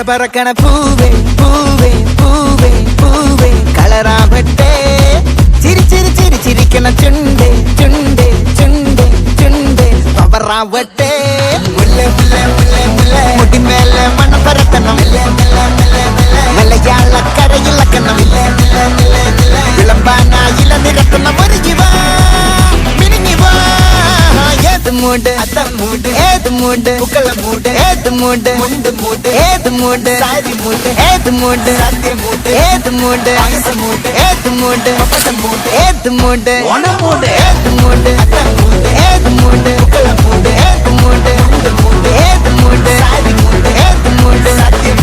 பறக்கண பூவே பூவே பூவே பூவே கலராவட்டே சிரி சிரி சிரி சிரிக்கண சுண்டே சுண்டே சுண்டே சுண்டே பவராவட்டே முல்லை முல்லை முல்லை முல்லை முடி மேல மன பரத்தனம் மலையாள கரையில் கண்ணம் விளம்பானா இள நிறத்தனம் வருகிவா மினிங்கிவா ஏது மூடு அத்த மூடு ஏது மூடு புக்கல மூடு ஏது மூடு முண்டு மூடு ஏது மூடு சாரி மூடு ஏது மூடு சத்திய மூடு ஏது மூடு அகச மூடு ஏது மூடு பப்பட மூடு ஏது மூடு ஒன மூடு ஏது மூடு அத்த மூடு ஏது மூடு புக்கல மூடு ஏது மூடு முண்டு மூடு ஏது மூடு சாரி மூடு ஏது மூடு சத்திய